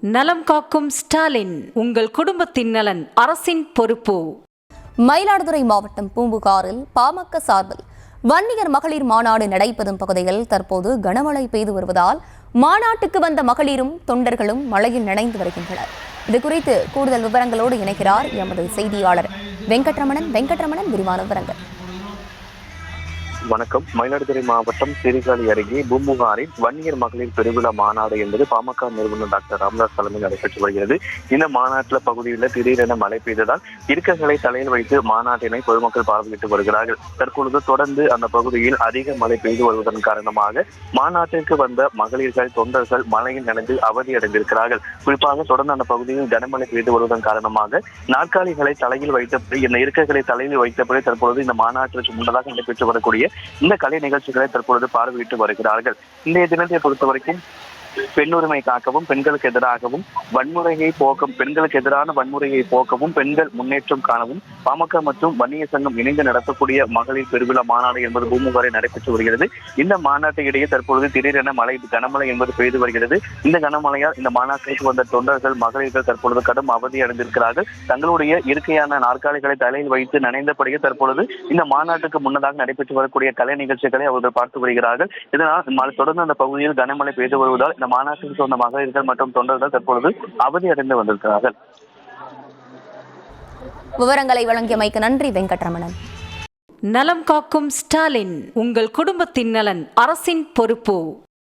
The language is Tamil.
நலம் காக்கும் ஸ்டாலின், உங்கள் குடும்பத்தின் நலன் அரசின் பொறுப்பு. மயிலாடுதுறை மாவட்டம் பூம்புகாரில் பாமக சார்பில் வன்னியர் மகளிர் மாநாடு நடைபெறும் பகுதியில் தற்போது கனமழை பெய்து வருவதால் மாநாட்டுக்கு வந்த மகளிரும் தொண்டர்களும் மழையில் நனைந்து வருகின்றனர். இதுகுறித்து கூடுதல் விவரங்களோடு இணைக்கிறார் எமது செய்தியாளர் வெங்கட்ரமணன். விரிவான விவரங்கள். வணக்கம். மயிலாடுதுறை மாவட்டம் சீர்காழி அருகே பூம்புகாரில் வன்னியர் மகளிர் பெருவிழா மாநாடு என்பது பாமக நிறுவனர் டாக்டர் ராமதாஸ் தலைமையில் நடைபெற்று வருகிறது. இந்த மாநாட்டில் பகுதியில் திடீரென மழை பெய்ததால் இருக்கைகளை தலையில் வைத்து மாநாட்டினை பொதுமக்கள் பார்வையிட்டு வருகிறார்கள். தற்பொழுது தொடர்ந்து அந்த பகுதியில் அதிக மழை பெய்து வருவதன் காரணமாக மாநாட்டிற்கு வந்த மகளிர்கள் தொண்டர்கள் மழையில் நனைந்து அவதியடைந்திருக்கிறார்கள். குறிப்பாக தொடர்ந்து அந்த பகுதியில் கனமழை பெய்து வருவதன் காரணமாக நாற்காலிகளை தலையில் வைத்தபடி இந்த இருக்கைகளை தலையில் வைத்தபடி தற்பொழுது இந்த மாநாட்டிற்கு முன்னதாக நடைபெற்று வரக்கூடிய இந்த கலை நிகழ்ச்சிகளை தற்பொழுது பார்வையிட்டு வருகிறார்கள். இன்றைய தினத்தை பொறுத்தவரைக்கும் பெண்ணுரிமை காக்கவும், பெண்களுக்கு எதிராகவும் பெண்களுக்கு எதிரான வன்முறையை போக்கவும், பெண்கள் முன்னேற்றம் காணவும் பாமக மற்றும் வன்னியர் சங்கம் இணைந்து நடத்தக்கூடிய மகளிர் பெருவிழா மாநாடு என்பது பூம்புகாரில் நடைபெற்று வருகிறது. இந்த மாநாட்டை இடையே தற்பொழுது திடீரென கனமழை என்பது பெய்து வருகிறது. இந்த கனமழையால் இந்த மாநாட்டிற்கு வந்த தொண்டர்கள் மகளிர்கள் தற்பொழுது கடும் அவதி அடைந்திருக்கிறார்கள். தங்களுடைய இருக்கையான நாற்காலிகளை தலையில் வைத்து நனைந்தபடியே தற்பொழுது இந்த மாநாட்டுக்கு முன்னதாக நடைபெற்று வரக்கூடிய கலை நிகழ்ச்சிகளை அவர்கள் பார்த்து வருகிறார்கள். இதனால் தொடர்ந்து அந்த பகுதியில் கனமழை பெய்து வருவதால் இந்த மாநாட்டிற்கு வந்த மகளிர்கள் மற்றும் தொண்டர்கள் தற்பொழுது அவதி அடைந்து வந்திருக்கிறார்கள். விவரங்களை வழங்கியமைக்கு நன்றி வெங்கட்ரமணன். நலம் காக்கும் ஸ்டாலின், உங்கள் குடும்பத்தின் நலன் அரசின் பொறுப்பு.